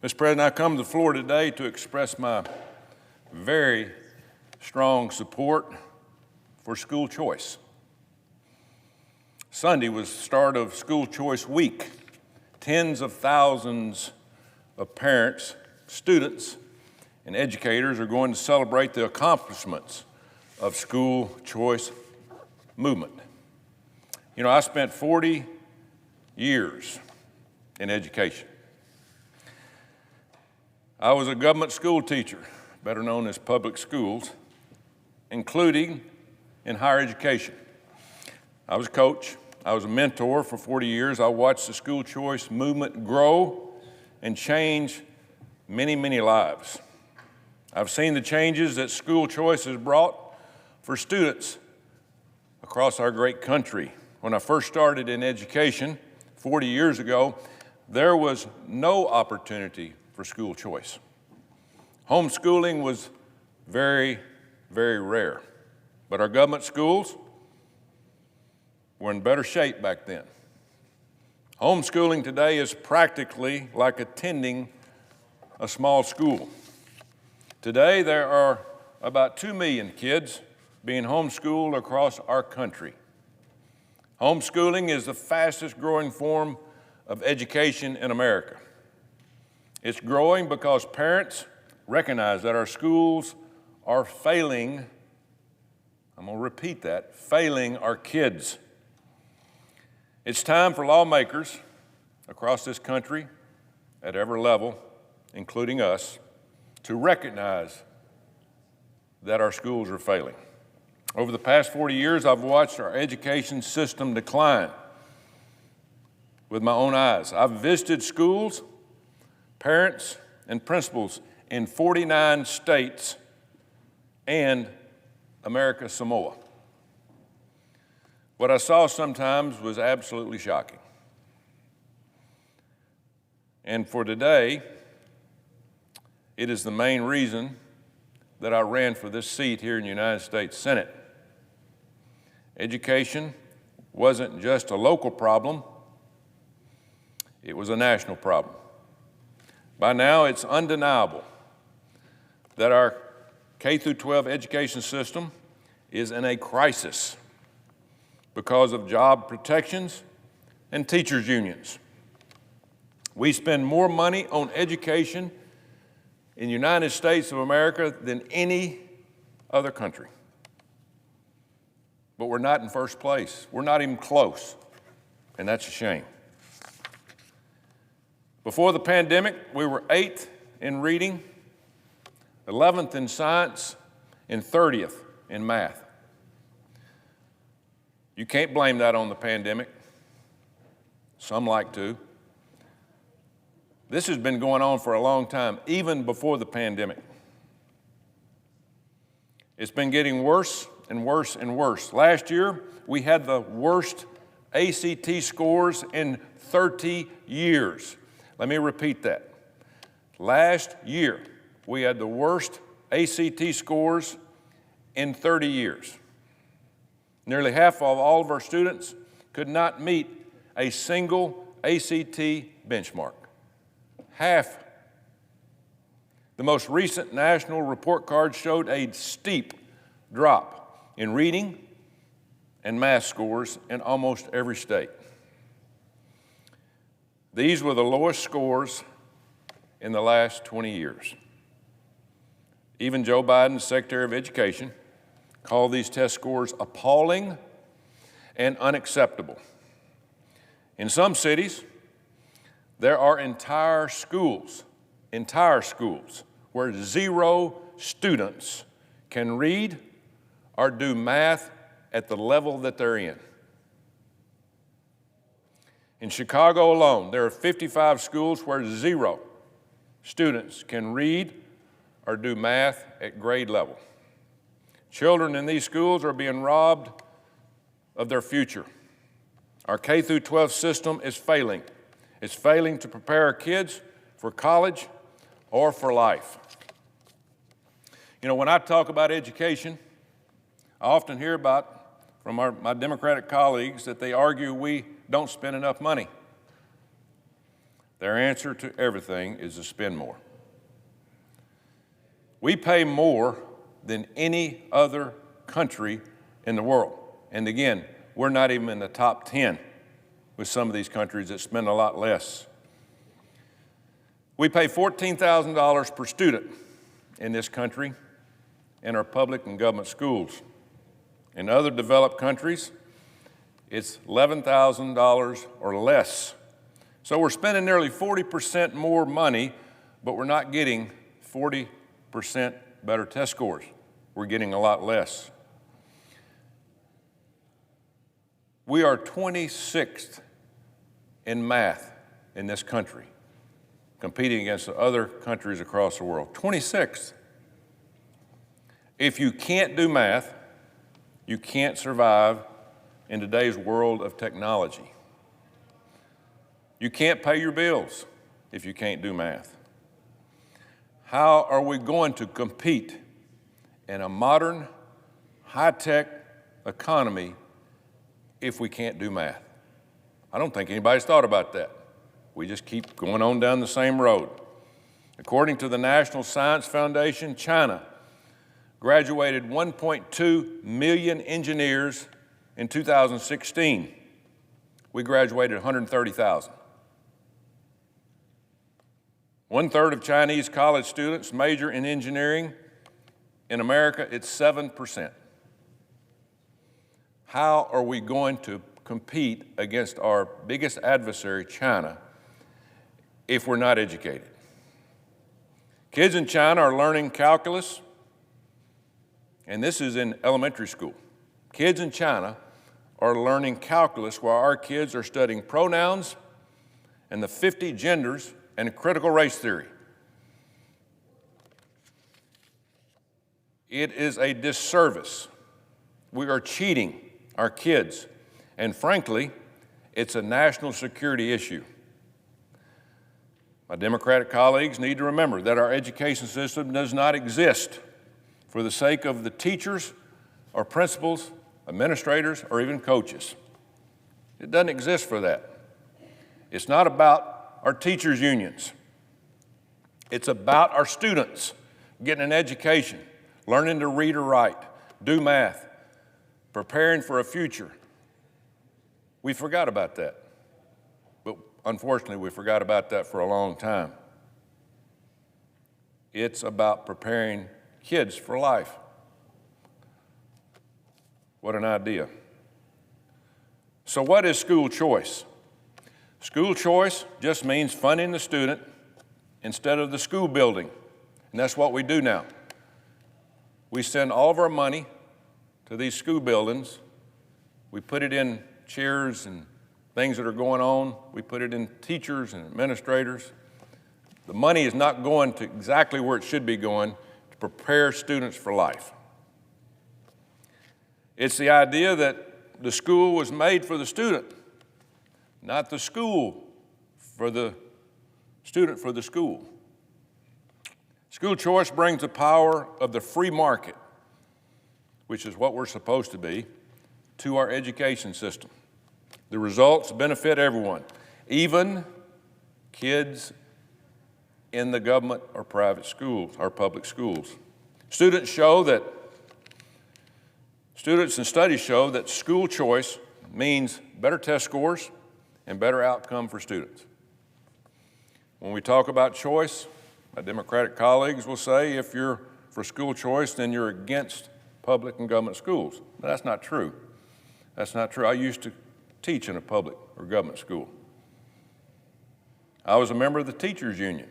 Mr. President, I come to the floor today to express my very strong support for school choice. Sunday was the start of School Choice Week. Tens of thousands of parents, students, and educators are going to celebrate the accomplishments of school choice movement. You know, I spent 40 years in education. I was a government school teacher, better known as public schools, including in higher education. I was a coach. I was a mentor for 40 years. I watched the school choice movement grow and change many, many lives. I've seen the changes that school choice has brought for students across our great country. When I first started in education 40 years ago, there was no opportunity for school choice. Homeschooling was very, very rare. But our government schools were in better shape back then. Homeschooling today is practically like attending a small school. Today, there are about 2 million kids being homeschooled across our country. Homeschooling is the fastest growing form of education in America. It's growing because parents recognize that our schools are failing, I'm going to repeat that, failing our kids. It's time for lawmakers across this country at every level, including us, to recognize that our schools are failing. Over the past 40 years, I've watched our education system decline with my own eyes. I've visited schools, parents, and principals in 49 states and America Samoa. What I saw sometimes was absolutely shocking. And for today, it is the main reason that I ran for this seat here in the United States Senate. Education wasn't just a local problem, it was a national problem. By now, it's undeniable that our K-12 education system is in a crisis because of job protections and teachers' unions. We spend more money on education in the United States of America than any other country. But we're not in first place. We're not even close, and that's a shame. Before the pandemic, we were 8th in reading, 11th in science, and 30th in math. You can't blame that on the pandemic. Some like to. This has been going on for a long time, even before the pandemic. It's been getting worse and worse and worse. Last year, we had the worst ACT scores in 30 years. Let me repeat that. Last year, we had the worst ACT scores in 30 years. Nearly half of all of our students could not meet a single ACT benchmark. Half. The most recent national report card showed a steep drop in reading and math scores in almost every state. These were the lowest scores in the last 20 years. Even Joe Biden, Secretary of Education, called these test scores appalling and unacceptable. In some cities, there are entire schools where 0 students can read or do math at the level that they're in. In Chicago alone, there are 55 schools where 0 students can read or do math at grade level. Children in these schools are being robbed of their future. Our K-12 system is failing. It's failing to prepare our kids for college or for life. You know, when I talk about education, I often hear from my Democratic colleagues that they argue we don't spend enough money. Their answer to everything is to spend more. We pay more than any other country in the world. And again, we're not even in the top 10 with some of these countries that spend a lot less. We pay $14,000 per student in this country in our public and government schools. In other developed countries, it's $11,000 or less. So we're spending nearly 40% more money, but we're not getting 40% better test scores. We're getting a lot less. We are 26th in math in this country, competing against other countries across the world. 26th. If you can't do math, you can't survive in today's world of technology. You can't pay your bills if you can't do math. How are we going to compete in a modern, high-tech economy if we can't do math? I don't think anybody's thought about that. We just keep going on down the same road. According to the National Science Foundation, China graduated 1.2 million engineers in 2016. We graduated 130,000. 1/3 of Chinese college students major in engineering. In America, it's 7%. How are we going to compete against our biggest adversary, China, if we're not educated? Kids in China are learning calculus, and this is in elementary school. Kids in China are learning calculus while our kids are studying pronouns and the 50 genders and critical race theory. It is a disservice. We are cheating our kids, and frankly, it's a national security issue. My Democratic colleagues need to remember that our education system does not exist for the sake of the teachers or principals, administrators, or even coaches. It doesn't exist for that. It's not about our teachers' unions. It's about our students getting an education, learning to read or write, do math, preparing for a future. We forgot about that. But unfortunately, we forgot about that for a long time. It's about preparing kids for life. What an idea. So what is school choice? School choice just means funding the student instead of the school building. And that's what we do now. We send all of our money to these school buildings. We put it in chairs and things that are going on. We put it in teachers and administrators. The money is not going to exactly where it should be going to prepare students for life. It's the idea that the school was made for the student, not the school for the student for the school. School choice brings the power of the free market, which is what we're supposed to be, to our education system. The results benefit everyone, even kids in the government or private schools, or public schools. Students and studies show that school choice means better test scores and better outcome for students. When we talk about choice, my Democratic colleagues will say if you're for school choice, then you're against public and government schools. But that's not true. That's not true. I used to teach in a public or government school. I was a member of the teachers union.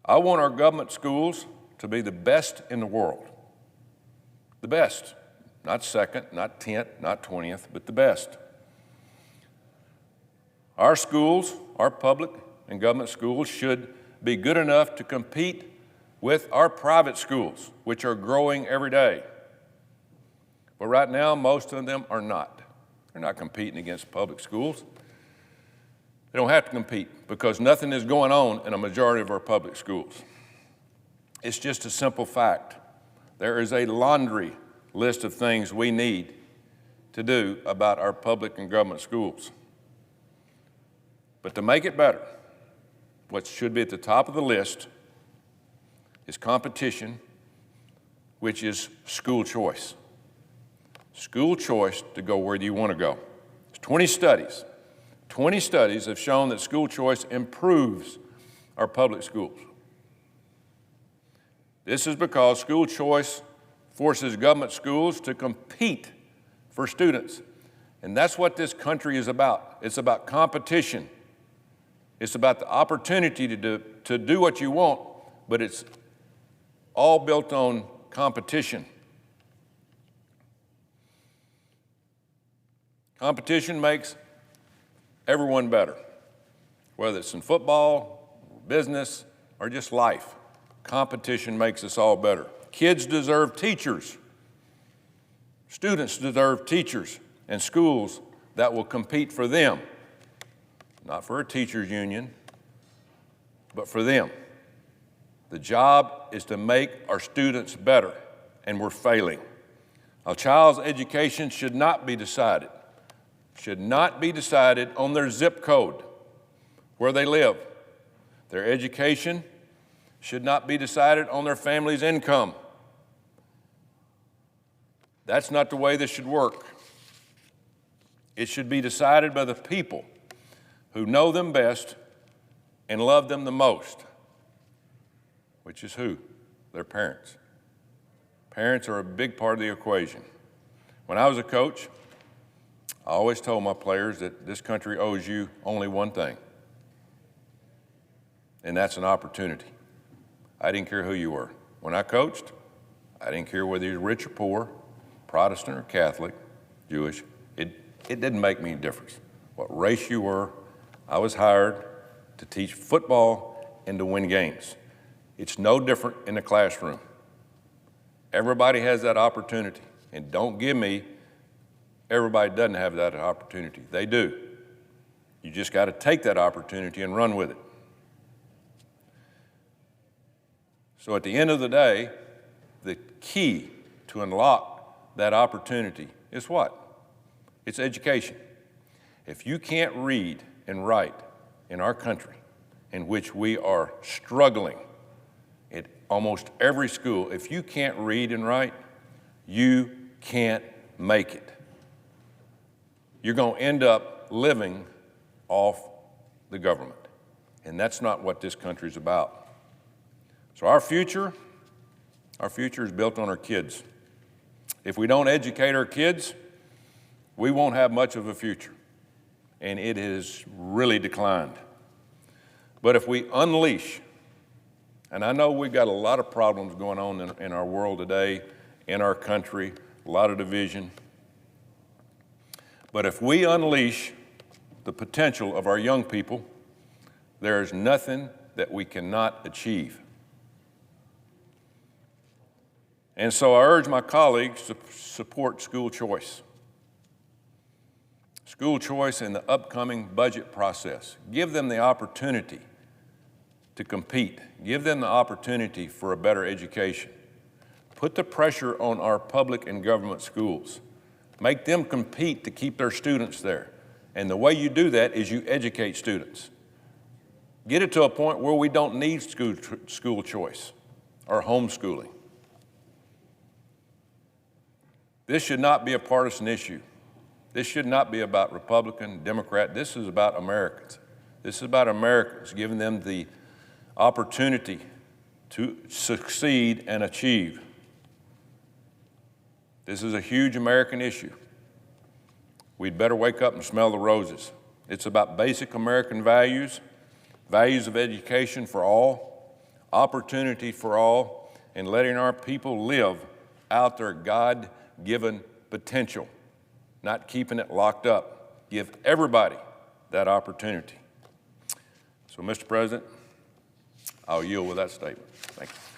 I want our government schools to be the best in the world. The best, not second, not 10th, not 20th, but the best. Our schools, our public and government schools should be good enough to compete with our private schools, which are growing every day. But right now, most of them are not. They're not competing against public schools. They don't have to compete because nothing is going on in a majority of our public schools. It's just a simple fact. There is a laundry list of things we need to do about our public and government schools. But to make it better, what should be at the top of the list is competition, which is school choice. School choice to go where you want to go. There's 20 studies have shown that school choice improves our public schools. This is because school choice forces government schools to compete for students. And that's what this country is about. It's about competition. It's about the opportunity to do what you want, but it's all built on competition. Competition makes everyone better, whether it's in football, business, or just life. Competition makes us all better. Kids deserve teachers. Students deserve teachers and schools that will compete for them, not for a teachers' union, but for them. The job is to make our students better, and we're failing. A child's education should not be decided on their zip code, where they live. Their education should not be decided on their family's income. That's not the way this should work. It should be decided by the people who know them best and love them the most, which is who? Their parents. Parents are a big part of the equation. When I was a coach, I always told my players that this country owes you only one thing, and that's an opportunity. I didn't care who you were. When I coached, I didn't care whether you were rich or poor, Protestant or Catholic, Jewish. It didn't make me a difference. What race you were, I was hired to teach football and to win games. It's no different in the classroom. Everybody has that opportunity, and don't give me everybody doesn't have that opportunity. They do. You just got to take that opportunity and run with it. So at the end of the day, the key to unlock that opportunity is what? It's education. If you can't read and write in our country, in which we are struggling at almost every school, if you can't read and write, you can't make it. You're going to end up living off the government. And that's not what this country is about. So our future is built on our kids. If we don't educate our kids, we won't have much of a future. And it has really declined. But if we unleash, and I know we've got a lot of problems going on in our world today, in our country, a lot of division. But if we unleash the potential of our young people, there is nothing that we cannot achieve. And so I urge my colleagues to support school choice. School choice in the upcoming budget process. Give them the opportunity to compete. Give them the opportunity for a better education. Put the pressure on our public and government schools. Make them compete to keep their students there. And the way you do that is you educate students. Get it to a point where we don't need school choice or homeschooling. This should not be a partisan issue. This should not be about Republican, Democrat. This is about Americans. This is about Americans, giving them the opportunity to succeed and achieve. This is a huge American issue. We'd better wake up and smell the roses. It's about basic American values, values of education for all, opportunity for all, and letting our people live out their God-given potential, not keeping it locked up. Give everybody that opportunity. So, Mr. President, I'll yield with that statement. Thank you.